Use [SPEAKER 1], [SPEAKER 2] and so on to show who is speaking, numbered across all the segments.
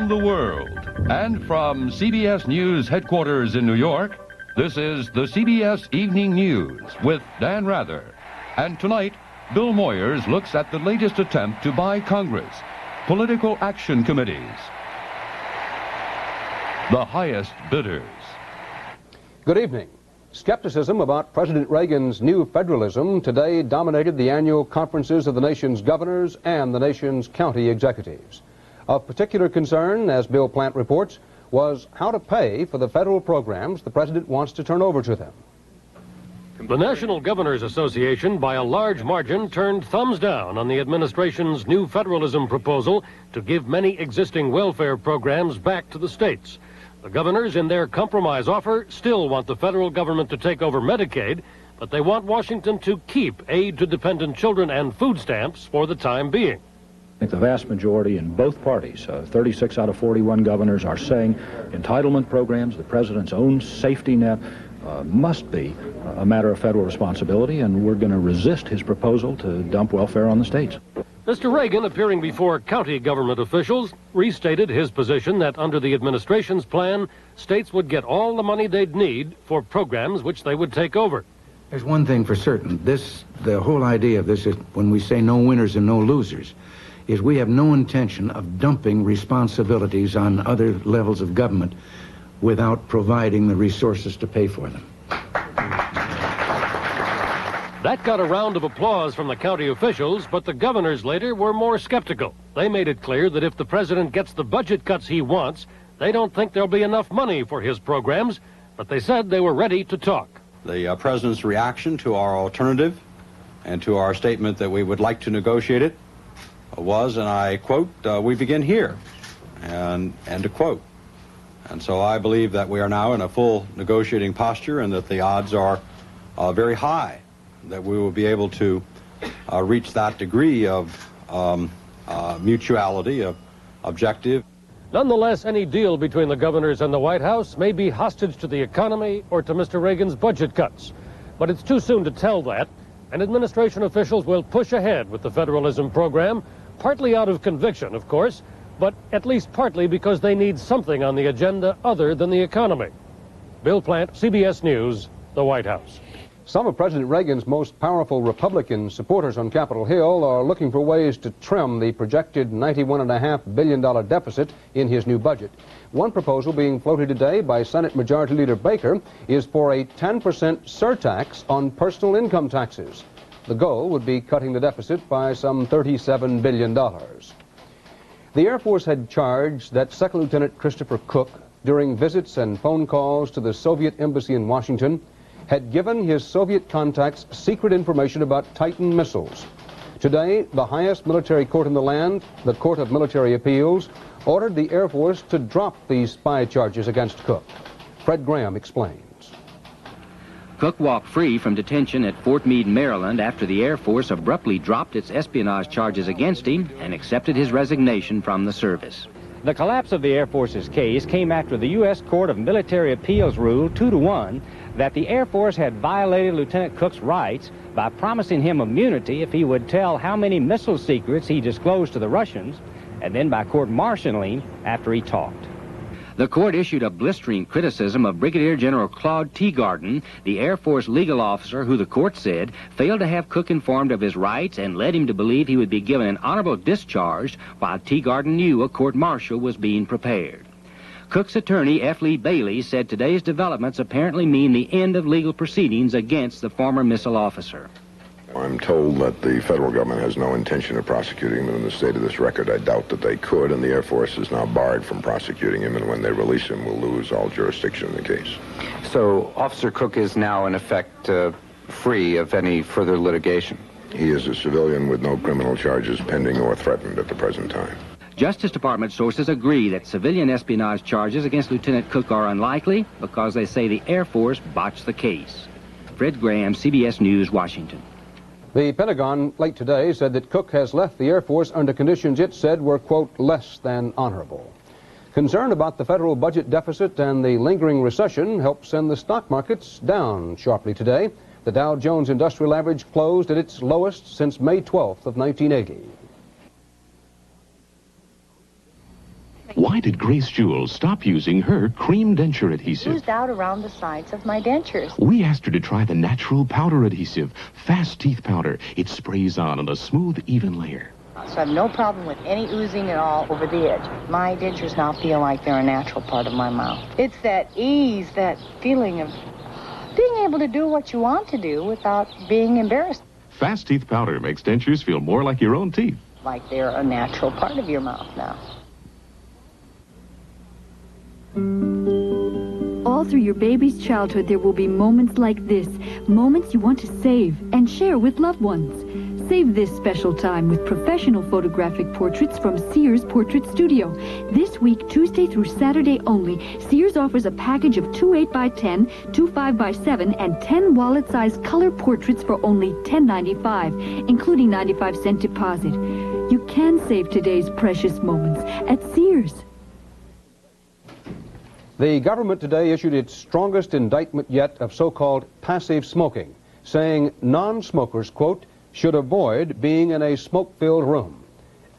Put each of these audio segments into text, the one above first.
[SPEAKER 1] around the world. And from CBS News headquarters in New York, this is the CBS Evening News with Dan Rather. And tonight, Bill Moyers looks at the latest attempt to buy Congress, political action committees, the highest bidders.
[SPEAKER 2] Good evening. Skepticism about President Reagan's new federalism today dominated the annual conferences of the nation's governors and the nation's county executives. Of particular concern, as Bill Plant reports, was how to pay for the federal programs the president wants to turn over to them.
[SPEAKER 3] The National Governors Association, by a large margin, turned thumbs down on the administration's new federalism proposal to give many existing welfare programs back to the states. The governors, in their compromise offer, still want the federal government to take over Medicaid, but they want Washington to keep aid to dependent children and food stamps for the time being.
[SPEAKER 4] I think the vast majority in both parties, 36 out of 41 governors, are saying entitlement programs, the president's own safety net, must be a matter of federal responsibility, and we're going to resist his proposal to dump welfare on the states.
[SPEAKER 3] Mr. Reagan, appearing before county government officials, restated his position that under the administration's plan, states would get all the money they'd need for programs which they would take over.
[SPEAKER 5] There's one thing for certain. The whole idea of this is, when we say no winners and no losers, is we have no intention of dumping responsibilities on other levels of government without providing the resources to pay for them.
[SPEAKER 3] That got a round of applause from the county officials, but the governors later were more skeptical. They made it clear that if the president gets the budget cuts he wants, they don't think there'll be enough money for his programs, but they said they were ready to talk.
[SPEAKER 6] The president's reaction to our alternative and to our statement that we would like to negotiate it was, and I quote, "We begin here," and to quote. And so I believe that we are now in a full negotiating posture and that the odds are very high that we will be able to reach that degree of mutuality, of objective.
[SPEAKER 3] Nonetheless, any deal between the governors and the White House may be hostage to the economy or to Mr. Reagan's budget cuts. But it's too soon to tell that, and administration officials will push ahead with the federalism program, partly out of conviction, of course, but at least partly because they need something on the agenda other than the economy. Bill Plant, CBS News, the White House.
[SPEAKER 2] Some of President Reagan's most powerful Republican supporters on Capitol Hill are looking for ways to trim the projected $91.5 billion deficit in his new budget. One proposal being floated today by Senate Majority Leader Baker is for a 10% surtax on personal income taxes. The goal would be cutting the deficit by some $37 billion. The Air Force had charged that Second Lieutenant Christopher Cook, during visits and phone calls to the Soviet embassy in Washington, had given his Soviet contacts secret information about Titan missiles. Today, the highest military court in the land, the Court of Military Appeals, ordered the Air Force to drop these spy charges against Cook. Fred Graham explains.
[SPEAKER 7] Cook walked free from detention at Fort Meade, Maryland, after the Air Force abruptly dropped its espionage charges against him and accepted his resignation from the service.
[SPEAKER 8] The collapse of the Air Force's case came after the U.S. Court of Military Appeals ruled 2-1 that the Air Force had violated Lieutenant Cook's rights by promising him immunity if he would tell how many missile secrets he disclosed to the Russians, and then by court-martialing after he talked.
[SPEAKER 7] The court issued a blistering criticism of Brigadier General Claude Teagarden, the Air Force legal officer who the court said failed to have Cook informed of his rights and led him to believe he would be given an honorable discharge while Teagarden knew a court-martial was being prepared. Cook's attorney, F. Lee Bailey, said today's developments apparently mean the end of legal proceedings against the former missile officer.
[SPEAKER 9] I'm told that the federal government has no intention of prosecuting him. In the state of this record, I doubt that they could, and the Air Force is now barred from prosecuting him, and when they release him, we'll lose all jurisdiction in the case.
[SPEAKER 10] So Officer Cook is now, in effect, free of any further litigation?
[SPEAKER 9] He is a civilian with no criminal charges pending or threatened at the present time.
[SPEAKER 7] Justice Department sources agree that civilian espionage charges against Lieutenant Cook are unlikely because they say the Air Force botched the case. Fred Graham, CBS News, Washington.
[SPEAKER 2] The Pentagon late today said that Cook has left the Air Force under conditions it said were, quote, less than honorable. Concern about the federal budget deficit and the lingering recession helped send the stock markets down sharply today. The Dow Jones Industrial Average closed at its lowest since May 12th of 1980.
[SPEAKER 11] Why did Grace Jewell stop using her cream denture adhesive?
[SPEAKER 12] Oozed out around the sides of my dentures.
[SPEAKER 11] We asked her to try the natural powder adhesive, Fast Teeth Powder. It sprays on a smooth, even layer.
[SPEAKER 12] So I have no problem with any oozing at all over the edge. My dentures now feel like they're a natural part of my mouth. It's that ease, that feeling of being able to do what you want to do without being embarrassed.
[SPEAKER 11] Fast Teeth Powder makes dentures feel more like your own teeth.
[SPEAKER 12] Like they're a natural part of your mouth now.
[SPEAKER 13] All through your baby's childhood, there will be moments like this, moments you want to save and share with loved ones. Save this special time with professional photographic portraits from Sears Portrait Studio. This week, Tuesday through Saturday only, Sears offers a package of 2 8x10, 2 5x7, and 10 wallet-sized color portraits for only $10.95, including 95-cent deposit. You can save today's precious moments at Sears.
[SPEAKER 2] The government today issued its strongest indictment yet of so-called passive smoking, saying non-smokers, quote, should avoid being in a smoke-filled room.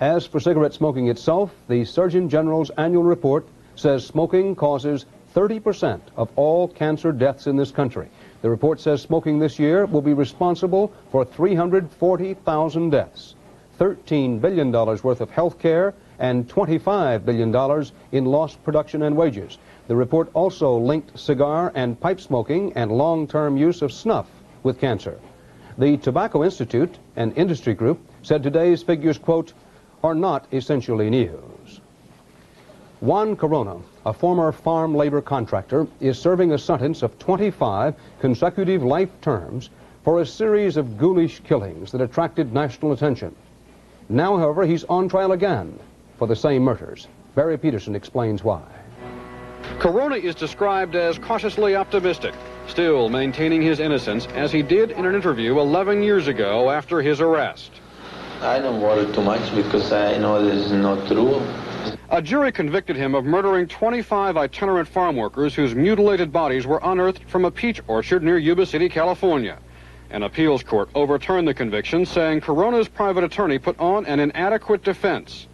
[SPEAKER 2] As for cigarette smoking itself, the Surgeon General's annual report says smoking causes 30% of all cancer deaths in this country. The report says smoking this year will be responsible for 340,000 deaths, $13 billion worth of health care, and $25 billion in lost production and wages. The report also linked cigar and pipe smoking and long-term use of snuff with cancer. The Tobacco Institute, an industry group, said today's figures, quote, are not essentially news. Juan Corona, a former farm labor contractor, is serving a sentence of 25 consecutive life terms for a series of ghoulish killings that attracted national attention. Now, however, he's on trial again for the same murders. Barry Peterson explains why.
[SPEAKER 14] Corona is described as cautiously optimistic, still maintaining his innocence, as he did in an interview 11 years ago after his arrest.
[SPEAKER 15] I don't worry too much because I know this is not true.
[SPEAKER 14] A jury convicted him of murdering 25 itinerant farm workers whose mutilated bodies were unearthed from a peach orchard near Yuba City, California. An appeals court overturned the conviction, saying Corona's private attorney put on an inadequate defense.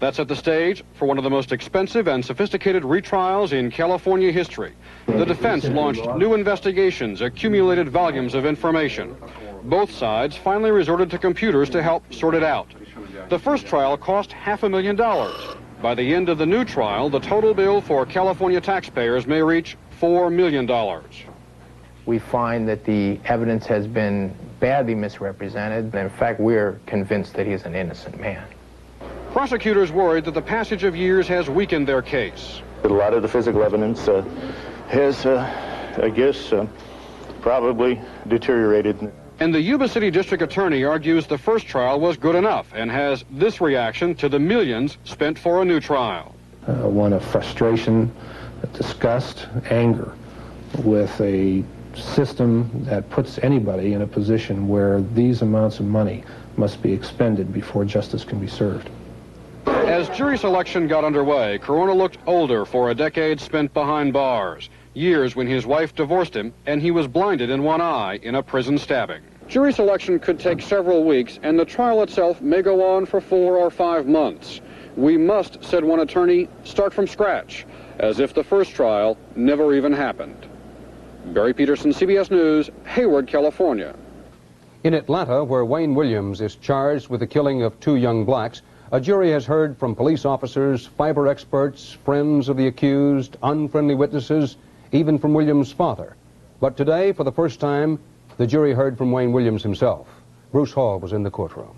[SPEAKER 14] That set the stage for one of the most expensive and sophisticated retrials in California history. The defense launched new investigations, accumulated volumes of information. Both sides finally resorted to computers to help sort it out. The first trial cost $500,000. By the end of the new trial, the total bill for California taxpayers may reach $4 million.
[SPEAKER 16] We find that the evidence has been badly misrepresented. In fact, we're convinced that he's an innocent man.
[SPEAKER 14] Prosecutors worried that the passage of years has weakened their case.
[SPEAKER 17] A lot of the physical evidence has, I guess, probably deteriorated.
[SPEAKER 14] And the Yuba City District Attorney argues the first trial was good enough and has this reaction to the millions spent for a new trial.
[SPEAKER 18] One of frustration, disgust, anger with a system that puts anybody in a position where these amounts of money must be expended before justice can be served.
[SPEAKER 14] As jury selection got underway, Corona looked older for a decade spent behind bars, years when his wife divorced him and he was blinded in one eye in a prison stabbing. Jury selection could take several weeks, and the trial itself may go on for 4 or 5 months. We must, said one attorney, start from scratch, as if the first trial never even happened. Barry Peterson, CBS News, Hayward, California.
[SPEAKER 2] In Atlanta, where Wayne Williams is charged with the killing of 2 young blacks, a jury has heard from police officers, fiber experts, friends of the accused, unfriendly witnesses, even from Williams' father. But today, for the first time, the jury heard from Wayne Williams himself. Bruce Hall was in the courtroom.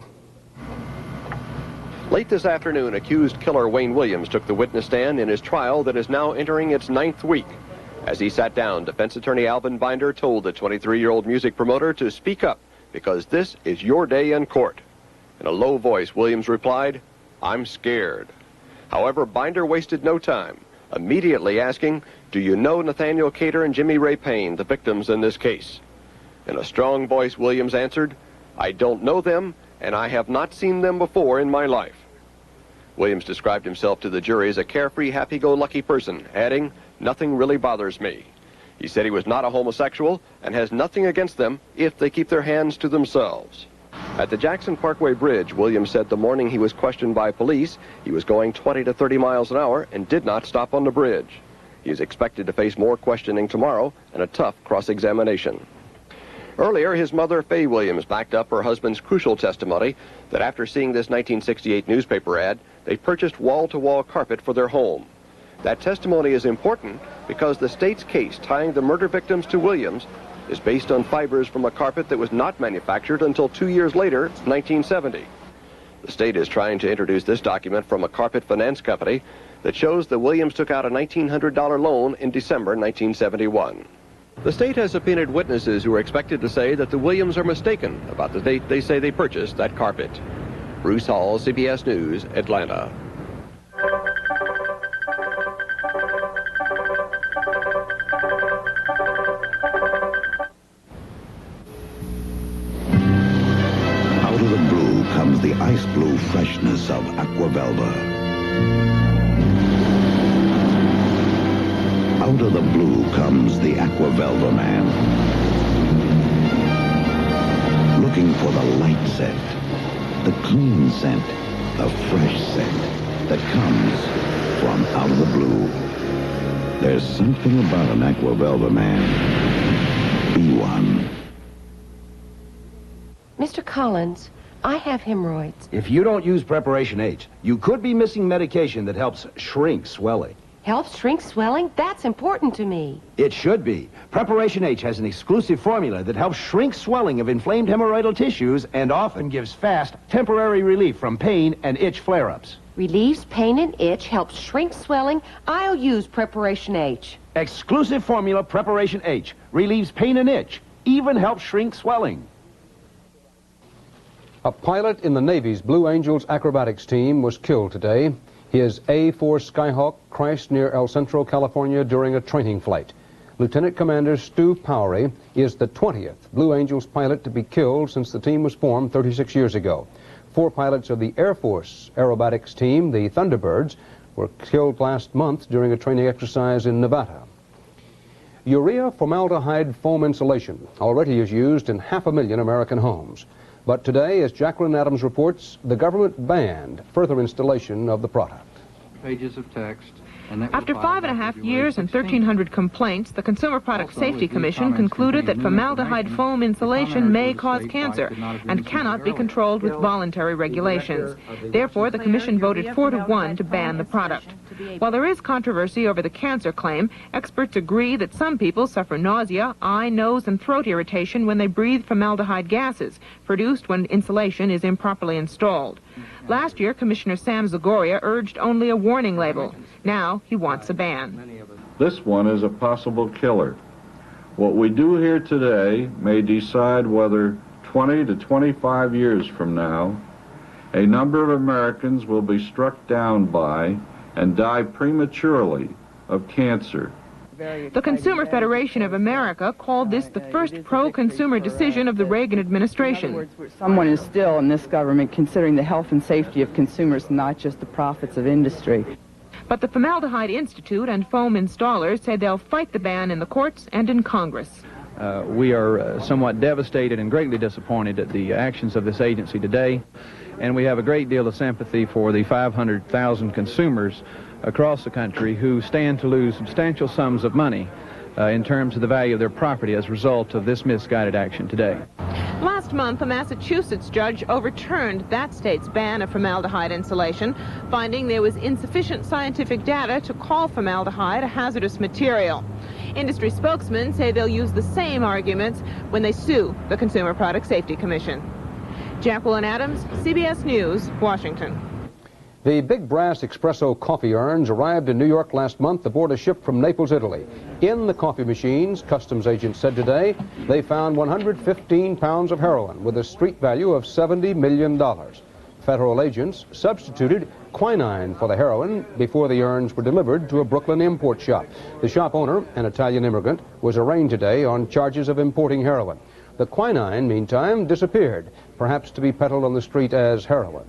[SPEAKER 19] Late this afternoon, accused killer Wayne Williams took the witness stand in his trial that is now entering its 9th week. As he sat down, defense attorney Alvin Binder told the 23-year-old music promoter to speak up because this is your day in court. In a low voice, Williams replied, "I'm scared." However, Binder wasted no time, immediately asking, "Do you know Nathaniel Cater and Jimmy Ray Payne, the victims in this case?" In a strong voice, Williams answered, "I don't know them, and I have not seen them before in my life." Williams described himself to the jury as a carefree, happy-go-lucky person, adding, "Nothing really bothers me." He said he was not a homosexual and has nothing against them if they keep their hands to themselves. At the Jackson Parkway Bridge, Williams said the morning he was questioned by police, he was going 20 to 30 miles an hour and did not stop on the bridge. He is expected to face more questioning tomorrow and a tough cross-examination. Earlier, his mother, Faye Williams, backed up her husband's crucial testimony that after seeing this 1968 newspaper ad, they purchased wall-to-wall carpet for their home. That testimony is important because the state's case tying the murder victims to Williams is based on fibers from a carpet that was not manufactured until 2 years later, 1970. The state is trying to introduce this document from a carpet finance company that shows that Williams took out a $1,900 loan in December 1971. The state has subpoenaed witnesses who are expected to say that the Williams are mistaken about the date they say they purchased that carpet. Bruce Hall, CBS News, Atlanta.
[SPEAKER 20] Out of the blue comes the ice blue freshness of Aqua Velva. Out of the blue comes the Aqua Velva man. Looking for the light scent, the clean scent, the fresh scent that comes from out of the blue. There's something about an Aqua Velva man. Be one.
[SPEAKER 21] Mr. Collins, I have hemorrhoids.
[SPEAKER 22] If you don't use Preparation H, you could be missing medication that helps shrink swelling.
[SPEAKER 21] Helps shrink swelling? That's important to me.
[SPEAKER 22] It should be. Preparation H has an exclusive formula that helps shrink swelling of inflamed hemorrhoidal tissues and often gives fast, temporary relief from pain and itch flare-ups.
[SPEAKER 21] Relieves pain and itch, helps shrink swelling. I'll use Preparation H.
[SPEAKER 22] Exclusive formula Preparation H relieves pain and itch, even helps shrink swelling.
[SPEAKER 2] A pilot in the Navy's Blue Angels acrobatics team was killed today. His A-4 Skyhawk crashed near El Centro, California during a training flight. Lieutenant Commander Stu Powery is the 20th Blue Angels pilot to be killed since the team was formed 36 years ago. 4 pilots of the Air Force aerobatics team, the Thunderbirds, were killed last month during a training exercise in Nevada. Urea formaldehyde foam insulation already is used in 500,000 American homes. But today, as Jacqueline Adams reports, the government banned further installation of the product.
[SPEAKER 23] Pages of text.
[SPEAKER 24] After 5.5 years and 1,300 complaints, the Consumer Product Safety Commission concluded that formaldehyde foam insulation may cause cancer and cannot be controlled with voluntary regulations. Therefore, the Commission voted 4-1 to ban the product. While there is controversy over the cancer claim, experts agree that some people suffer nausea, eye, nose, and throat irritation when they breathe formaldehyde gases, produced when insulation is improperly installed. Last year, Commissioner Sam Zagoria urged only a warning label. Now, he wants a ban.
[SPEAKER 25] This one is a possible killer. What we do here today may decide whether 20 to 25 years from now, a number of Americans will be struck down by and die prematurely of cancer.
[SPEAKER 24] The Consumer Federation of America called this the first pro-consumer decision of the Reagan administration.
[SPEAKER 26] Someone is still in this government considering the health and safety of consumers, not just the profits of industry.
[SPEAKER 24] But the Formaldehyde Institute and foam installers say they'll fight the ban in the courts and in Congress.
[SPEAKER 27] We are somewhat devastated and greatly disappointed at the actions of this agency today, and we have a great deal of sympathy for the 500,000 consumers across the country who stand to lose substantial sums of money in terms of the value of their property as a result of this misguided action today.
[SPEAKER 24] Last month, a Massachusetts judge overturned that state's ban of formaldehyde insulation, finding there was insufficient scientific data to call formaldehyde a hazardous material. Industry spokesmen say they'll use the same arguments when they sue the Consumer Product Safety Commission. Jacqueline Adams, CBS News, Washington.
[SPEAKER 2] The big brass espresso coffee urns arrived in New York last month aboard a ship from Naples, Italy. In the coffee machines, customs agents said today, they found 115 pounds of heroin with a street value of $70 million. Federal agents substituted quinine for the heroin before the urns were delivered to a Brooklyn import shop. The shop owner, an Italian immigrant, was arraigned today on charges of importing heroin. The quinine, meantime, disappeared, perhaps to be peddled on the street as heroin.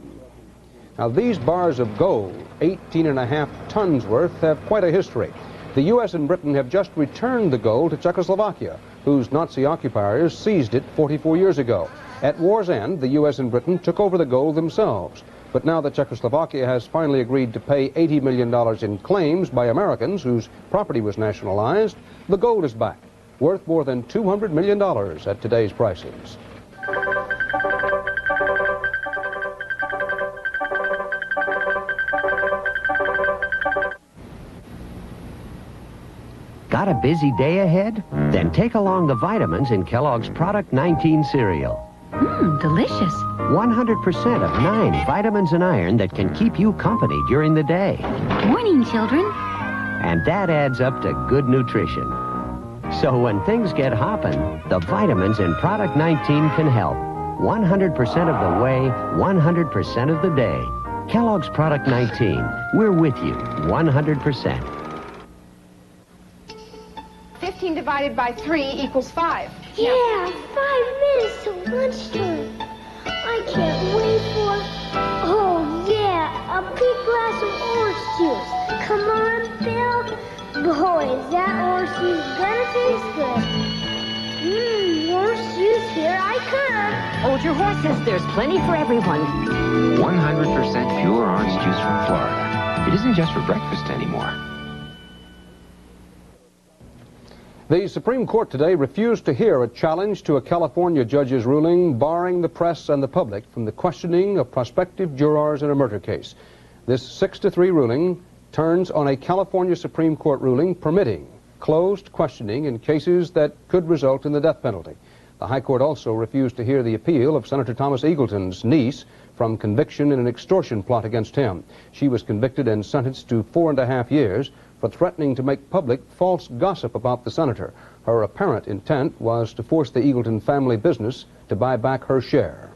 [SPEAKER 2] Now, these bars of gold, 18.5 tons worth, have quite a history. The U.S. and Britain have just returned the gold to Czechoslovakia, whose Nazi occupiers seized it 44 years ago. At war's end, the U.S. and Britain took over the gold themselves. But now that Czechoslovakia has finally agreed to pay $80 million in claims by Americans whose property was nationalized, the gold is back, worth more than $200 million at today's prices.
[SPEAKER 1] Got a busy day ahead? Then take along the vitamins in Kellogg's Product 19 cereal.
[SPEAKER 3] Delicious.
[SPEAKER 1] 100% of 9 vitamins and iron that can keep you company during the day.
[SPEAKER 3] Morning, children.
[SPEAKER 1] And that adds up to good nutrition. So when things get hopping, the vitamins in Product 19 can help. 100% of the way, 100% of the day. Kellogg's Product 19. We're with you 100%.
[SPEAKER 4] 15 divided by 3 equals 5.
[SPEAKER 5] Yeah, 5 minutes till lunchtime. I can't wait for... Oh, yeah, a big glass of orange juice. Come on, Bill. Boy, is that orange juice gonna taste good. Orange juice, here I come.
[SPEAKER 21] Hold your horses. There's plenty for everyone.
[SPEAKER 7] 100% pure orange juice from Florida. It isn't just for breakfast anymore.
[SPEAKER 2] The Supreme Court today refused to hear a challenge to a California judge's ruling barring the press and the public from the questioning of prospective jurors in a murder case. This 6-3 ruling turns on a California Supreme Court ruling permitting closed questioning in cases that could result in the death penalty. The High Court also refused to hear the appeal of Senator Thomas Eagleton's niece from conviction in an extortion plot against him. She was convicted and sentenced to 4.5 years for threatening to make public false gossip about the senator. Her apparent intent was to force the Eagleton family business to buy back her share.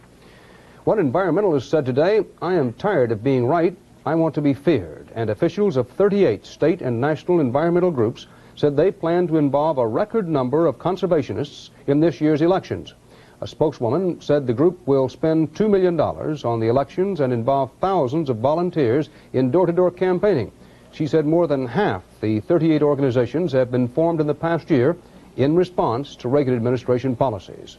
[SPEAKER 2] One environmentalist said today, "I am tired of being right. I want to be feared." And officials of 38 state and national environmental groups said they plan to involve a record number of conservationists in this year's elections. A spokeswoman said the group will spend $2 million on the elections and involve thousands of volunteers in door-to-door campaigning. She said more than half the 38 organizations have been formed in the past year in response to Reagan administration policies.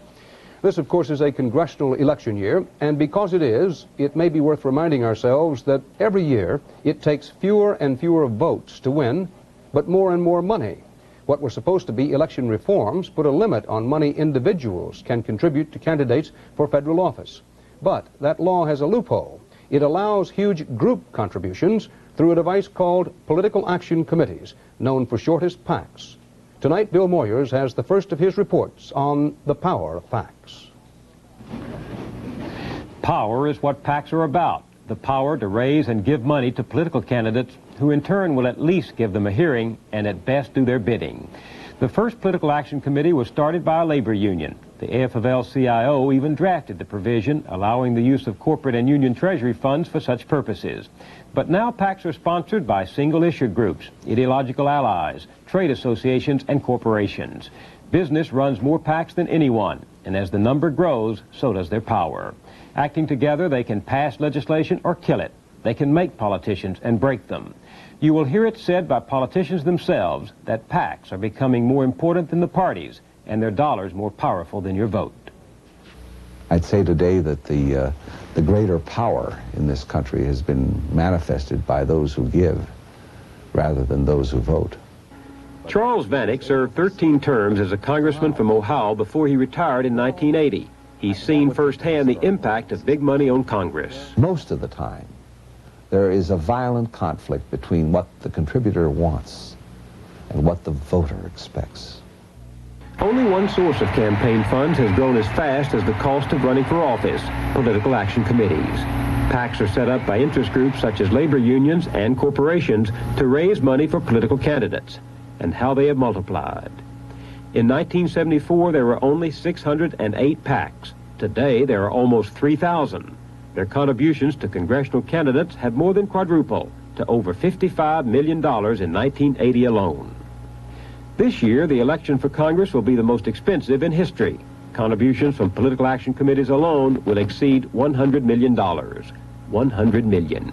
[SPEAKER 2] This, of course, is a congressional election year, and because it is, it may be worth reminding ourselves that every year it takes fewer and fewer votes to win, but more and more money. What were supposed to be election reforms put a limit on money individuals can contribute to candidates for federal office. But that law has a loophole. It allows huge group contributions through a device called political action committees, known for short as PACs. Tonight, Bill Moyers has the first of his reports on the power of PACs.
[SPEAKER 6] Power is what PACs are about, the power to raise and give money to political candidates who in turn will at least give them a hearing and at best do their bidding. The first political action committee was started by a labor union. The AFL-CIO even drafted the provision allowing the use of corporate and union treasury funds for such purposes. But now PACs are sponsored by single-issued groups, ideological allies, trade associations, and corporations. Business runs more PACs than anyone, and as the number grows, so does their power. Acting together, they can pass legislation or kill it. They can make politicians and break them. You will hear it said by politicians themselves that PACs are becoming more important than the parties, and their dollars more powerful than your vote.
[SPEAKER 8] I'd say today that the greater power in this country has been manifested by those who give rather than those who vote.
[SPEAKER 6] Charles Vanek served 13 terms as a congressman from Ohio before he retired in 1980. He's seen firsthand the impact of big money on Congress.
[SPEAKER 8] Most of the time, there is a violent conflict between what the contributor wants and what the voter expects.
[SPEAKER 6] Only one source of campaign funds has grown as fast as the cost of running for office, political action committees. PACs are set up by interest groups such as labor unions and corporations to raise money for political candidates, and how they have multiplied. In 1974, there were only 608 PACs. Today, there are almost 3,000. Their contributions to congressional candidates have more than quadrupled to over $55 million in 1980 alone. This year, the election for Congress will be the most expensive in history. Contributions from political action committees alone will exceed $100 million. $100 million.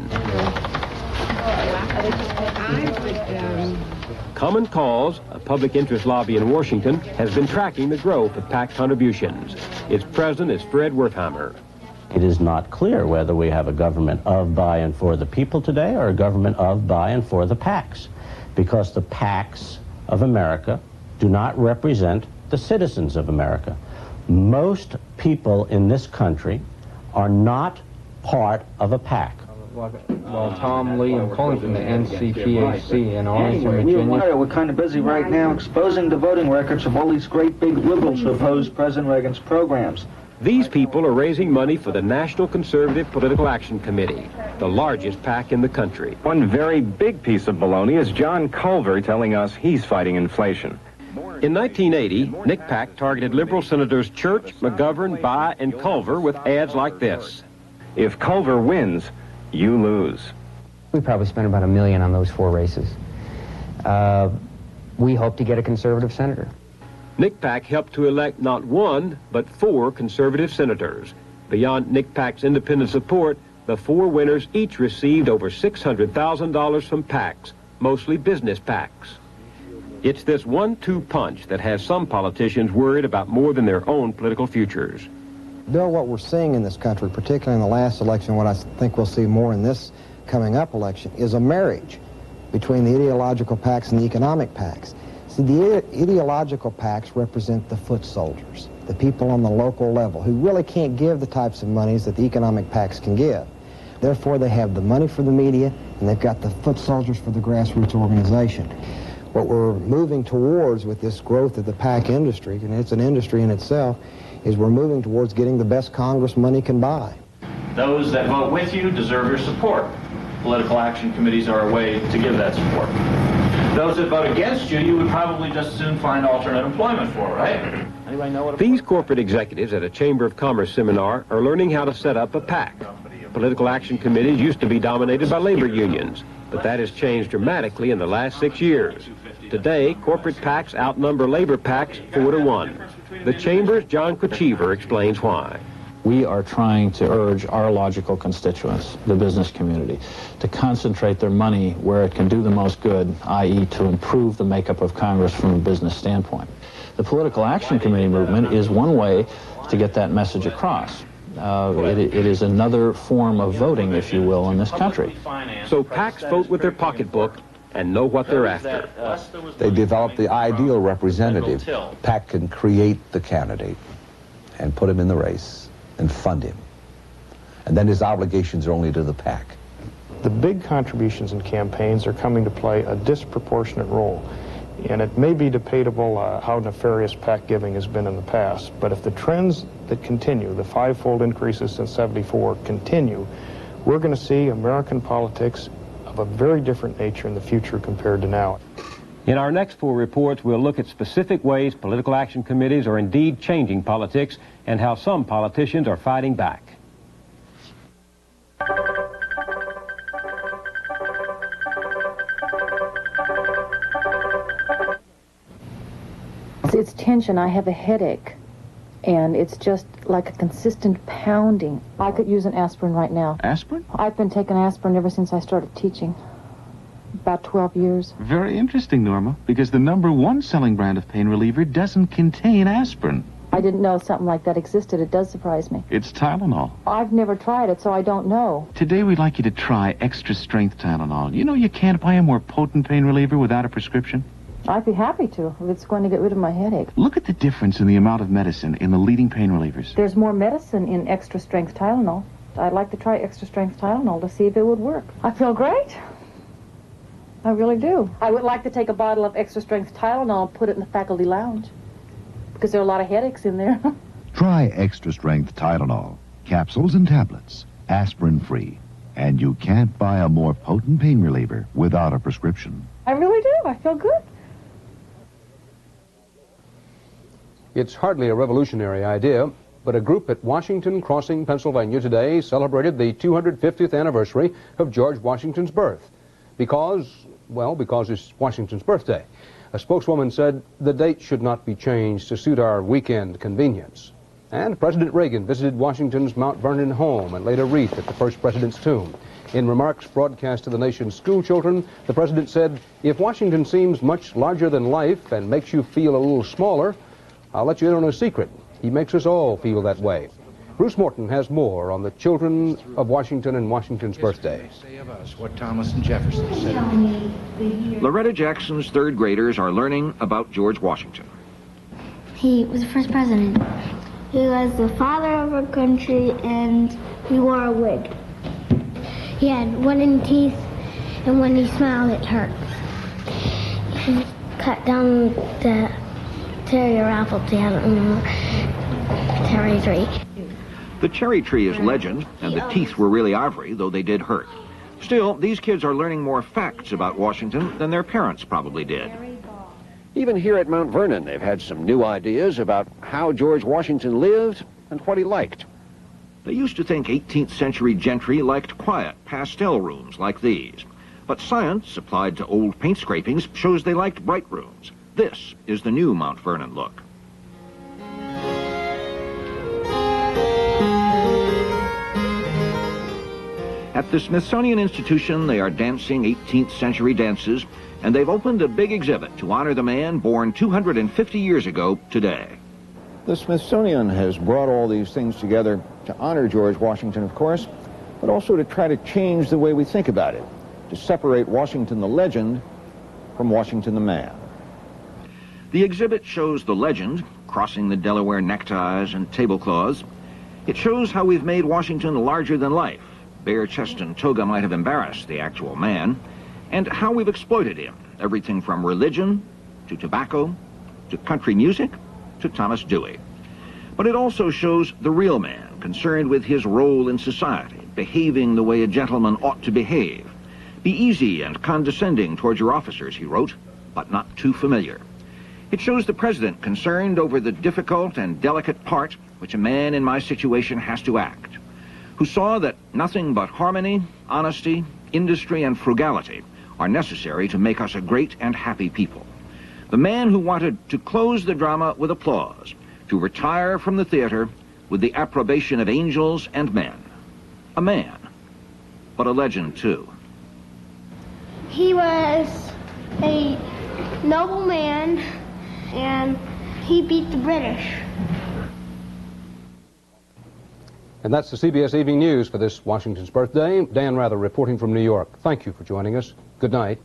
[SPEAKER 6] Common Cause, a public interest lobby in Washington, has been tracking the growth of PAC contributions. Its president is Fred Wertheimer.
[SPEAKER 9] It is not clear whether we have a government of, by, and for the people today or a government of, by, and for the PACs, because the PACs of America do not represent the citizens of America. Most people in this country are not part of a PAC.
[SPEAKER 10] Well, Tom Lee, I'm calling from the NCPAC in Arlington, Virginia.
[SPEAKER 11] We're kind of busy right now exposing the voting records of all these great big liberals who oppose President Reagan's programs.
[SPEAKER 6] These people are raising money for the National Conservative Political Action Committee, the largest PAC in the country.
[SPEAKER 12] One very big piece of baloney is John Culver telling us he's fighting inflation.
[SPEAKER 6] In 1980, NCPAC targeted liberal senators Church, McGovern, Bayh, and Culver with ads like this.
[SPEAKER 12] If Culver wins, you lose.
[SPEAKER 13] We probably spent about $1 million on those 4 races. We hope to get a conservative senator.
[SPEAKER 6] NCPAC helped to elect not 1, but 4 conservative senators. Beyond NCPAC's independent support, the 4 winners each received over $600,000 from PACs, mostly business PACs. It's this 1-2 punch that has some politicians worried about more than their own political futures.
[SPEAKER 15] Bill, what we're seeing in this country, particularly in the last election, what I think we'll see more in this coming up election, is a marriage between the ideological PACs and the economic PACs. See, the ideological PACs represent the foot soldiers, the people on the local level who really can't give the types of monies that the economic PACs can give. Therefore, they have the money for the media, and they've got the foot soldiers for the grassroots organization. What we're moving towards with this growth of the PAC industry, and it's an industry in itself, is we're moving towards getting the best Congress money can buy.
[SPEAKER 23] Those that vote with you deserve your support. Political action committees are a way to give that support. Those that vote against you, you would probably just soon find alternate employment for, right? Anybody know what
[SPEAKER 6] These corporate executives at a Chamber of Commerce seminar are learning how to set up a PAC. Political action committees used to be dominated by labor unions, but that has changed dramatically in the last 6 years. Today, corporate PACs outnumber labor PACs 4-1. The Chamber's John Kochever explains why.
[SPEAKER 28] We are trying to urge our logical constituents, the business community, to concentrate their money where it can do the most good, i.e. to improve the makeup of Congress from a business standpoint. The Political Action Committee movement is one way to get that message across. It is another form of voting, if you will, in this country.
[SPEAKER 6] So PACs vote with their pocketbook and know what they're after.
[SPEAKER 8] They develop the ideal representative. PAC can create the candidate and put him in the race and fund him. And then his obligations are only to the PAC.
[SPEAKER 18] The big contributions in campaigns are coming to play a disproportionate role. And it may be debatable how nefarious PAC giving has been in the past, but if the trends that continue, the 5-fold increases since '74 continue, we're going to see American politics of a very different nature in the future compared to now.
[SPEAKER 6] In our next 4 reports, we'll look at specific ways political action committees are indeed changing politics and how some politicians are fighting back.
[SPEAKER 29] It's tension. I have a headache, and it's just like a consistent pounding. I could use an aspirin right now.
[SPEAKER 30] Aspirin?
[SPEAKER 29] I've been taking aspirin ever since I started teaching. About 12 years.
[SPEAKER 30] Very interesting, Norma, because the #1 selling brand of pain reliever doesn't contain aspirin.
[SPEAKER 29] I didn't know something like that existed. It does surprise me.
[SPEAKER 30] It's Tylenol.
[SPEAKER 29] I've never tried it, so I don't know.
[SPEAKER 30] Today we'd like you to try extra strength Tylenol. You know you can't buy a more potent pain reliever without a prescription.
[SPEAKER 29] I'd be happy to, if it's going to get rid of my headache.
[SPEAKER 30] Look at the difference in the amount of medicine in the leading pain relievers.
[SPEAKER 29] There's more medicine in extra strength Tylenol. I'd like to try extra strength Tylenol to see if it would work. I feel great. I really do. I would like to take a bottle of extra strength Tylenol and put it in the faculty lounge, because there are a lot of headaches in there.
[SPEAKER 20] Try extra strength Tylenol, capsules and tablets, aspirin-free. And you can't buy a more potent pain reliever without a prescription.
[SPEAKER 29] I really do. I feel good.
[SPEAKER 2] It's hardly a revolutionary idea, but a group at Washington Crossing, Pennsylvania today celebrated the 250th anniversary of George Washington's birth. Because it's Washington's birthday. A spokeswoman said the date should not be changed to suit our weekend convenience. And President Reagan visited Washington's Mount Vernon home and laid a wreath at the first president's tomb. In remarks broadcast to the nation's school children, the president said, "If Washington seems much larger than life and makes you feel a little smaller, I'll let you in on a secret. He makes us all feel that way." Bruce Morton has more on the children of Washington and Washington's birthday.
[SPEAKER 3] Say of us what Thomas and Jefferson said.
[SPEAKER 14] Loretta Jackson's third graders are learning about George Washington.
[SPEAKER 5] He was the first president. He was the father of our country, and he wore a wig. He had wooden teeth, and when he smiled, it hurt. He cut down the terrier apple tree. I don't remember. Cherry tree.
[SPEAKER 14] The cherry tree is legend, and the teeth were really ivory, though they did hurt. Still, these kids are learning more facts about Washington than their parents probably did.
[SPEAKER 16] Even here at Mount Vernon, they've had some new ideas about how George Washington lived and what he liked.
[SPEAKER 14] They used to think 18th century gentry liked quiet, pastel rooms like these. But science, applied to old paint scrapings, shows they liked bright rooms. This is the new Mount Vernon look. At the Smithsonian Institution, they are dancing 18th century dances, and they've opened a big exhibit to honor the man born 250 years ago today.
[SPEAKER 17] The Smithsonian has brought all these things together to honor George Washington, of course, but also to try to change the way we think about it, to separate Washington the legend from Washington the man.
[SPEAKER 14] The exhibit shows the legend, crossing the Delaware neckties and tablecloths. It shows how we've made Washington larger than life. Bare chest and toga might have embarrassed the actual man, and how we've exploited him, everything from religion to tobacco to country music to Thomas Dewey. But it also shows the real man, concerned with his role in society, behaving the way a gentleman ought to behave. Be easy and condescending towards your officers, he wrote, but not too familiar. It shows the president concerned over the difficult and delicate part which a man in my situation has to act, who saw that nothing but harmony, honesty, industry, and frugality are necessary to make us a great and happy people. The man who wanted to close the drama with applause, to retire from the theater with the approbation of angels and men. A man, but a legend too.
[SPEAKER 5] He was a noble man, and he beat the British.
[SPEAKER 2] And that's the CBS Evening News for this Washington's birthday. Dan Rather reporting from New York. Thank you for joining us. Good night.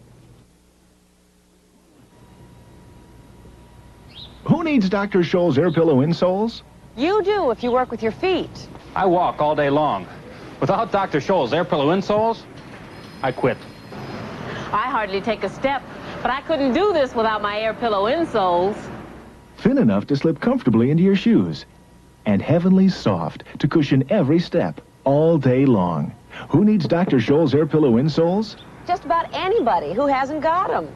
[SPEAKER 19] Who needs Dr. Scholl's Air Pillow insoles?
[SPEAKER 22] You do if you work with your feet.
[SPEAKER 24] I walk all day long. Without Dr. Scholl's Air Pillow insoles, I quit.
[SPEAKER 22] I hardly take a step, but I couldn't do this without my Air Pillow insoles.
[SPEAKER 19] Thin enough to slip comfortably into your shoes, and heavenly soft to cushion every step all day long. Who needs Dr. Scholl's Air Pillow insoles?
[SPEAKER 22] Just about anybody who hasn't got them.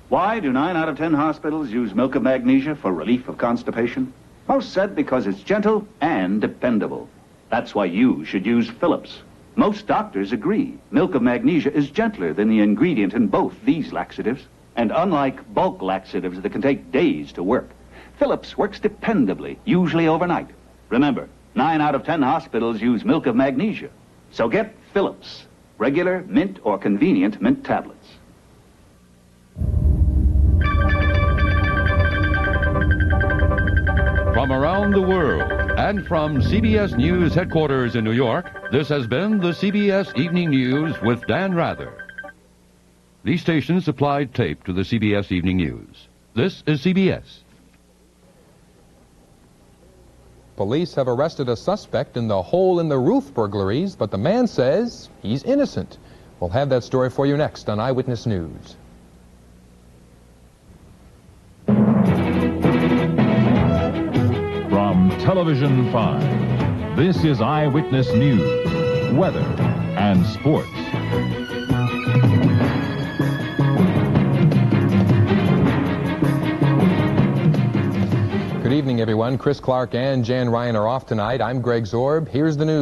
[SPEAKER 25] Why do 9 out of 10 hospitals use milk of magnesia for relief of constipation? Most said because it's gentle and dependable. That's why you should use Phillips. Most doctors agree milk of magnesia is gentler than the ingredient in both these laxatives. And unlike bulk laxatives that can take days to work, Phillips works dependably, usually overnight. Remember, 9 out of 10 hospitals use milk of magnesia. So get Phillips, regular, mint, or convenient mint tablets.
[SPEAKER 26] From around the world and from CBS News headquarters in New York, this has been the CBS Evening News with Dan Rather. These stations supplied tape to the CBS Evening News. This is CBS.
[SPEAKER 27] Police have arrested a suspect in the hole-in-the-roof burglaries, but the man says he's innocent. We'll have that story for you next on Eyewitness News.
[SPEAKER 31] From Television 5, this is Eyewitness News, weather, and sports.
[SPEAKER 27] Good evening, everyone. Chris Clark and Jan Ryan are off tonight. I'm Greg Zorb. Here's the news.